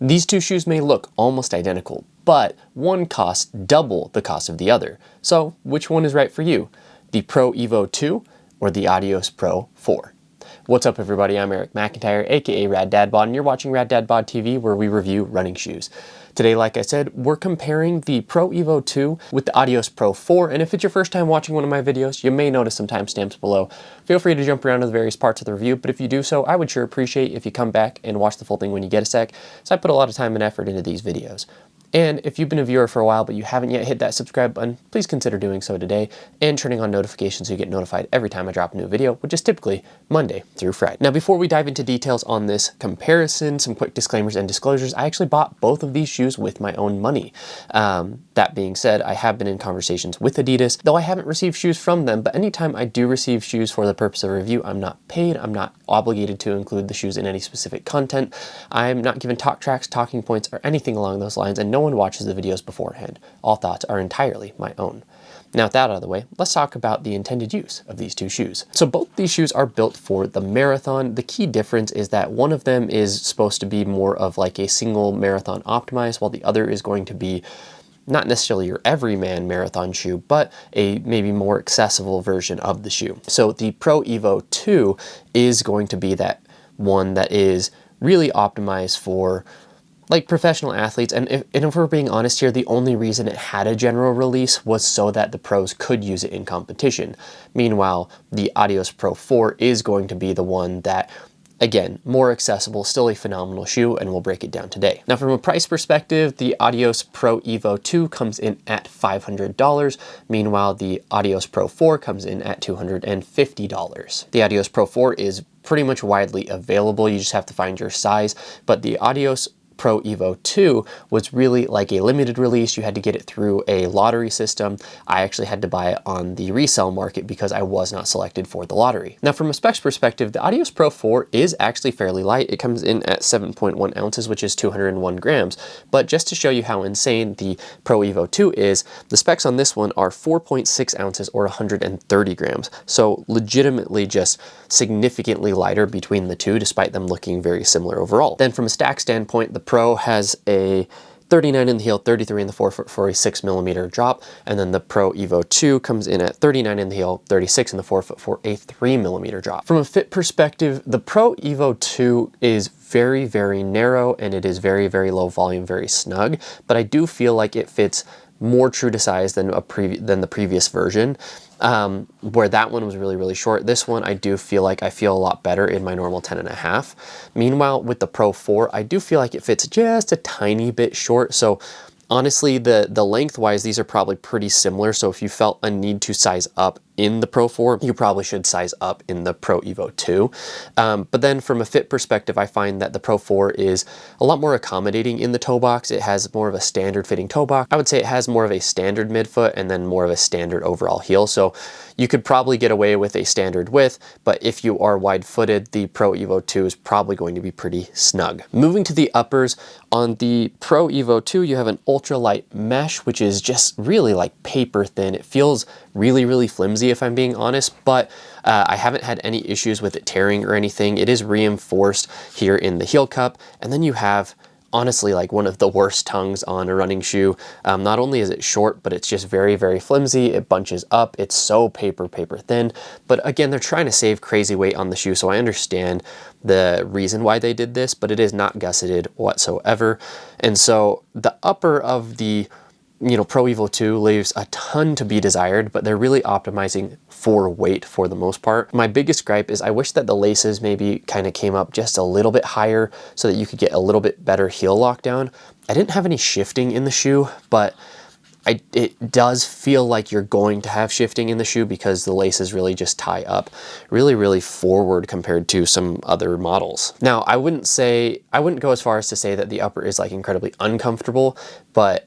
These two shoes may look almost identical, but one costs double the cost of the other. So which one is right for you? The Pro Evo 2 or the Adios Pro 4? What's up everybody, I'm Eric McIntyre, aka Rad Dad Bod, and you're watching Rad Dad Bod TV, where we review running shoes. Today, like I said, we're comparing the Pro Evo 2 with the Adios Pro 4, and if it's your first time watching one of my videos, you may notice some timestamps below. Feel free to jump around to the various parts of the review, but if you do so, I would sure appreciate if you come back and watch the full thing when you get a sec, so I put a lot of time and effort into these videos. And if you've been a viewer for a while but you haven't yet hit that subscribe button, please consider doing so today and turning on notifications so you get notified every time I drop a new video, which is typically Monday through Friday. Now, before we dive into details on this comparison, some quick disclaimers and disclosures. I actually bought both of these shoes with my own money. That being said, I have been in conversations with Adidas, though I haven't received shoes from them, but anytime I do receive shoes for the purpose of review, I'm not paid, I'm not obligated to include the shoes in any specific content. I'm not given talk tracks, talking points, or anything along those lines, and no one watches the videos beforehand. All thoughts are entirely my own. Now, with that out of the way, let's talk about the intended use of these two shoes. So both these shoes are built for the marathon. The key difference is that one of them is supposed to be more of like a single marathon optimized, while the other is going to be not necessarily your everyman marathon shoe, but a maybe more accessible version of the shoe. So the Pro Evo 2 is going to be that one that is really optimized for like professional athletes, and if we're being honest here, the only reason it had a general release was so that the pros could use it in competition. Meanwhile, the Adios Pro 4 is going to be the one that, again, more accessible, still a phenomenal shoe, and we'll break it down today. Now, from a price perspective, the Adios Pro Evo 2 comes in at $500. Meanwhile, the Adios Pro 4 comes in at $250. The Adios Pro 4 is pretty much widely available. You just have to find your size, but the Adios Pro Evo 2 was really like a limited release. You had to get it through a lottery system. I actually had to buy it on the resale market because I was not selected for the lottery. Now, from a specs perspective, the Adios Pro 4 is actually fairly light. It comes in at 7.1 ounces, which is 201 grams. But just to show you how insane the Pro Evo 2 is, the specs on this one are 4.6 ounces or 130 grams. So legitimately just significantly lighter between the two, despite them looking very similar overall. Then from a stack standpoint, the Pro has a 39 in the heel, 33 in the forefoot for a 6mm drop, and then the Pro Evo 2 comes in at 39 in the heel, 36 in the forefoot for a 3mm drop. From a fit perspective, the Pro Evo 2 is very, very narrow, and it is very, very low volume, very snug, but I do feel like it fits more true to size than the previous version, where that one was really, really short. This one, I do feel like I feel a lot better in my normal 10.5. Meanwhile, with the Pro 4, I do feel like it fits just a tiny bit short. So honestly, the lengthwise, these are probably pretty similar. So if you felt a need to size up in the Pro 4, you probably should size up in the Pro Evo 2. But then from a fit perspective, I find that the Pro 4 is a lot more accommodating in the toe box. It has more of a standard fitting toe box. I would say it has more of a standard midfoot and then more of a standard overall heel. So you could probably get away with a standard width, but if you are wide-footed, the Pro Evo 2 is probably going to be pretty snug. Moving to the uppers, on the Pro Evo 2, you have an ultralight mesh, which is just really like paper thin. It feels really, really flimsy if I'm being honest, but I haven't had any issues with it tearing or anything. It is reinforced here in the heel cup, and then you have honestly like one of the worst tongues on a running shoe. Not only is it short, but it's just very, very flimsy. It bunches up. It's so paper thin. But again, they're trying to save crazy weight on the shoe, so I understand the reason why they did this, but it is not gusseted whatsoever. And so the upper of the Pro Evo 2 leaves a ton to be desired, but they're really optimizing for weight for the most part. My biggest gripe is I wish that the laces maybe kind of came up just a little bit higher so that you could get a little bit better heel lockdown. I didn't have any shifting in the shoe, but it does feel like you're going to have shifting in the shoe because the laces really just tie up really, really forward compared to some other models. Now, I wouldn't go as far as to say that the upper is like incredibly uncomfortable, but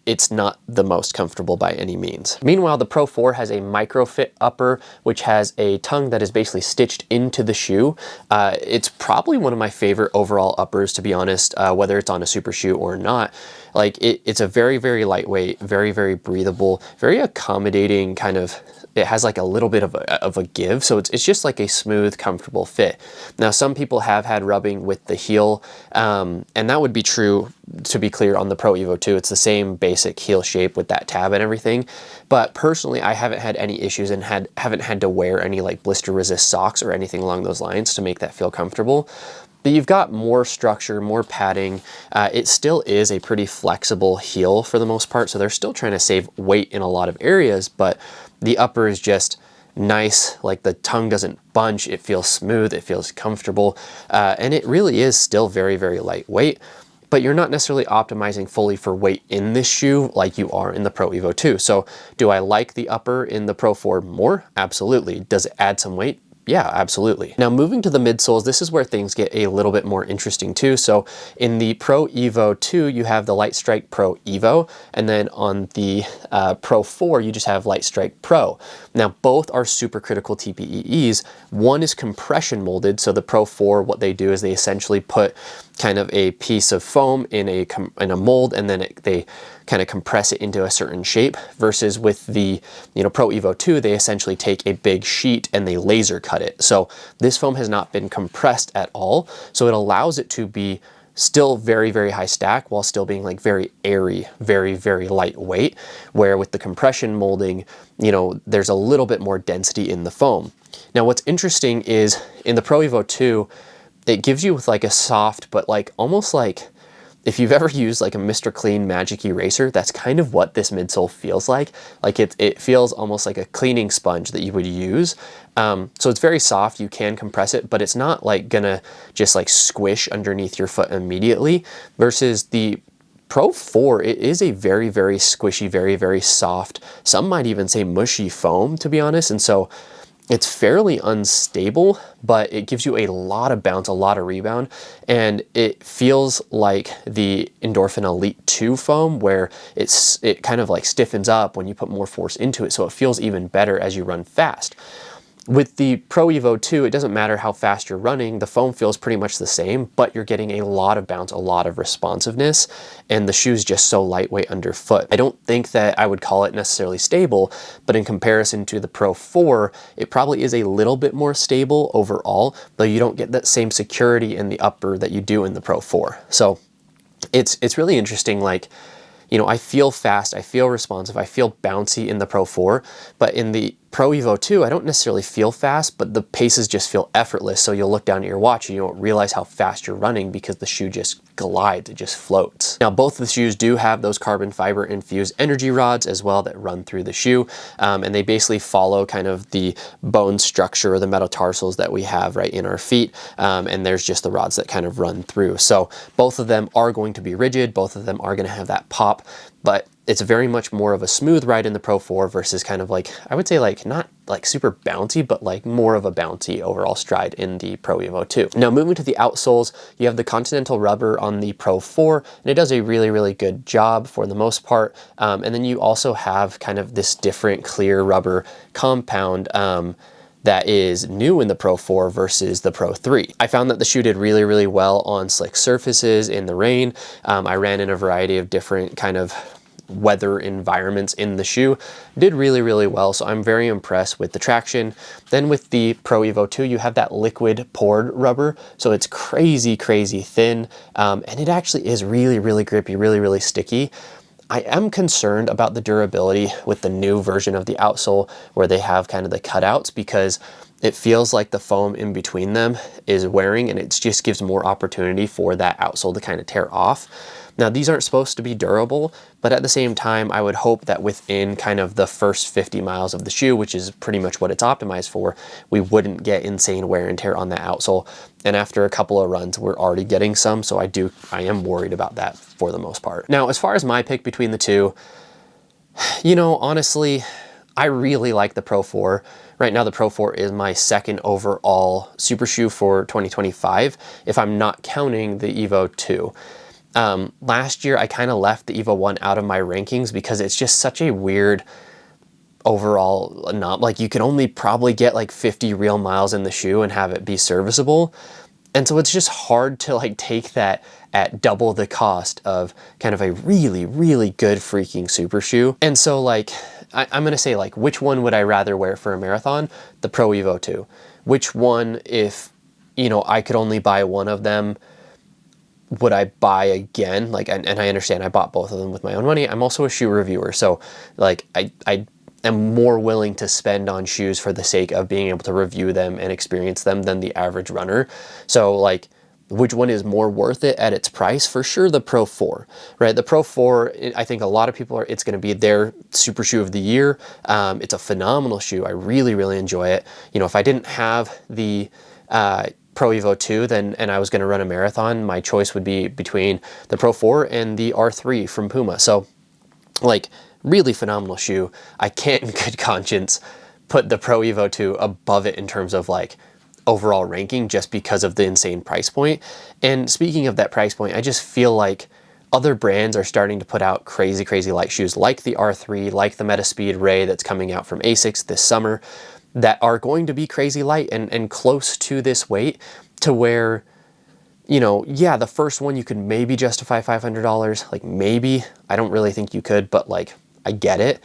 it's not the most comfortable by any means. Meanwhile, the Pro 4 has a micro fit upper, which has a tongue that is basically stitched into the shoe. It's probably one of my favorite overall uppers, to be honest, whether it's on a super shoe or not. Like it's a very, very lightweight, very, very breathable, very accommodating kind of. It has like a little bit of a give, so it's just like a smooth, comfortable fit. Now, some people have had rubbing with the heel, and that would be true, to be clear, on the Pro Evo 2. It's the same basic heel shape with that tab and everything. But personally, I haven't had any issues and haven't had to wear any like blister resist socks or anything along those lines to make that feel comfortable. But you've got more structure, more padding. It still is a pretty flexible heel for the most part, so they're still trying to save weight in a lot of areas, but the upper is just nice, like the tongue doesn't bunch, it feels smooth, it feels comfortable, and it really is still very, very lightweight, but you're not necessarily optimizing fully for weight in this shoe like you are in the Pro Evo 2. So do I like the upper in the Pro 4 more? Absolutely. Does it add some weight? Yeah, absolutely. Now moving to the midsoles, this is where things get a little bit more interesting too. So in the Pro Evo 2, you have the Light Strike Pro Evo, and then on the Pro 4, you just have Light Strike Pro. Now both are supercritical TPEs. One is compression molded, so the Pro 4, what they do is they essentially put kind of a piece of foam in a mold, and then they kind of compress it into a certain shape, versus with the Pro Evo 2, they essentially take a big sheet and they laser cut it. So this foam has not been compressed at all, so it allows it to be still very, very high stack while still being like very airy, very, very lightweight, where with the compression molding, there's a little bit more density in the foam. Now what's interesting is in the Pro Evo 2, it gives you with like a soft, but like almost like, if you've ever used like a Mr. Clean Magic Eraser, that's kind of what this midsole feels like. Like it feels almost like a cleaning sponge that you would use. So it's very soft, you can compress it, but it's not like gonna just like squish underneath your foot immediately, versus the Pro 4, it is a very, very squishy, very, very soft, some might even say mushy foam, to be honest. And so it's fairly unstable, but it gives you a lot of bounce, a lot of rebound, and it feels like the Endorphin Elite 2 foam, where it kind of like stiffens up when you put more force into it, so it feels even better as you run fast. With the Pro Evo 2, it doesn't matter how fast you're running, the foam feels pretty much the same, but you're getting a lot of bounce, a lot of responsiveness, and the shoe's just so lightweight underfoot. I don't think that I would call it necessarily stable, but in comparison to the Pro 4, it probably is a little bit more stable overall, though you don't get that same security in the upper that you do in the Pro 4. So it's really interesting, like, I feel fast, I feel responsive, I feel bouncy in the Pro 4, but in the Pro Evo 2, I don't necessarily feel fast, but the paces just feel effortless. So you'll look down at your watch and you don't realize how fast you're running because the shoe just glides, it just floats. Now, both of the shoes do have those carbon fiber infused energy rods as well that run through the shoe, and they basically follow kind of the bone structure or the metatarsals that we have right in our feet, and there's just the rods that kind of run through. So both of them are going to be rigid, both of them are going to have that pop, but it's very much more of a smooth ride in the Pro 4 versus kind of like, I would say like not like super bouncy, but like more of a bouncy overall stride in the Pro Evo 2. Now moving to the outsoles, you have the Continental rubber on the Pro 4, and it does a really, really good job for the most part. And then you also have kind of this different clear rubber compound that is new in the Pro 4 versus the Pro 3. I found that the shoe did really, really well on slick surfaces in the rain. I ran in a variety of different kind of weather environments in the shoe, did really, really well. So I'm very impressed with the traction. Then with the Pro Evo 2, you have that liquid poured rubber. So it's crazy, crazy thin. And it actually is really, really grippy, really, really sticky. I am concerned about the durability with the new version of the outsole where they have kind of the cutouts, because it feels like the foam in between them is wearing, and it just gives more opportunity for that outsole to kind of tear off. Now, these aren't supposed to be durable, but at the same time, I would hope that within kind of the first 50 miles of the shoe, which is pretty much what it's optimized for, we wouldn't get insane wear and tear on that outsole. And after a couple of runs, we're already getting some, so I am worried about that for the most part. Now, as far as my pick between the two, honestly, I really like the Pro 4. Right now, the Pro 4 is my second overall super shoe for 2025, if I'm not counting the Evo 2. Last year, I kind of left the Evo 1 out of my rankings because it's just such a weird overall, not like you can only probably get like 50 real miles in the shoe and have it be serviceable. And so it's just hard to like take that at double the cost of kind of a really, really good freaking super shoe. And so like, I'm gonna say like, which one would I rather wear for a marathon? The Pro Evo 2. Which one, if, you know, I could only buy one of them, would I buy again? Like, and I understand I bought both of them with my own money. I'm also a shoe reviewer. So like, I am more willing to spend on shoes for the sake of being able to review them and experience them than the average runner. So like, which one is more worth it at its price? For sure, the Pro 4, right? The Pro 4, I think a lot of people it's going to be their super shoe of the year. It's a phenomenal shoe. I really, really enjoy it. You know, if I didn't have the Pro Evo 2, and I was going to run a marathon, my choice would be between the Pro 4 and the R3 from Puma. So like, really phenomenal shoe. I can't in good conscience put the Pro Evo 2 above it in terms of like overall ranking just because of the insane price point. And speaking of that price point, I just feel like other brands are starting to put out crazy, crazy light shoes like the R3, like the Metaspeed Ray that's coming out from ASICS this summer, that are going to be crazy light and close to this weight, to where, you know, yeah, the first one you could maybe justify $500, like maybe. I don't really think you could, but like, I get it.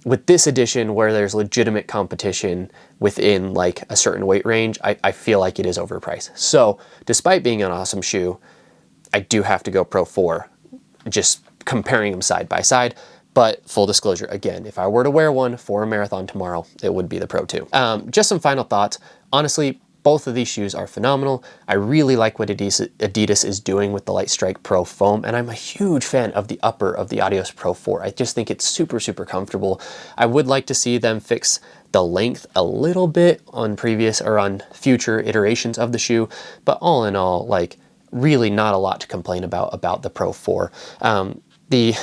With this edition, where there's legitimate competition within like a certain weight range, I feel like it is overpriced. So despite being an awesome shoe, I do have to go Pro 4, just comparing them side by side. But full disclosure, again, if I were to wear one for a marathon tomorrow, it would be the Pro 2. Just some final thoughts. Honestly, both of these shoes are phenomenal. I really like what Adidas is doing with the Light Strike Pro Foam, and I'm a huge fan of the upper of the Adios Pro 4. I just think it's super, super comfortable. I would like to see them fix the length a little bit on previous or on future iterations of the shoe, but all in all, like, really not a lot to complain about the Pro 4. The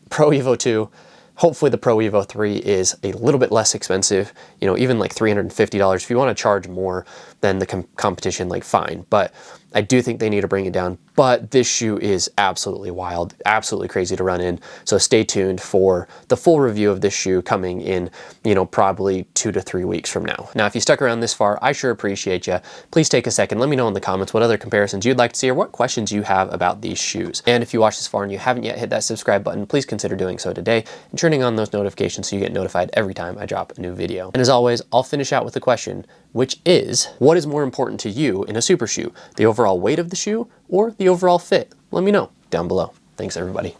Pro Evo 2, hopefully the Pro Evo 3 is a little bit less expensive, you know, even like $350. If you want to charge more than the competition, like fine. But I do think they need to bring it down. But this shoe is absolutely wild, absolutely crazy to run in. So stay tuned for the full review of this shoe coming in, you know, probably 2 to 3 weeks from now. Now, if you stuck around this far, I sure appreciate you. Please take a second, let me know in the comments what other comparisons you'd like to see or what questions you have about these shoes. And if you watched this far and you haven't yet hit that subscribe button, please consider doing so today and turning on those notifications so you get notified every time I drop a new video. And as always, I'll finish out with a question, which is, what is more important to you in a super shoe? The overall weight of the shoe or the overall fit? Let me know down below. Thanks, everybody.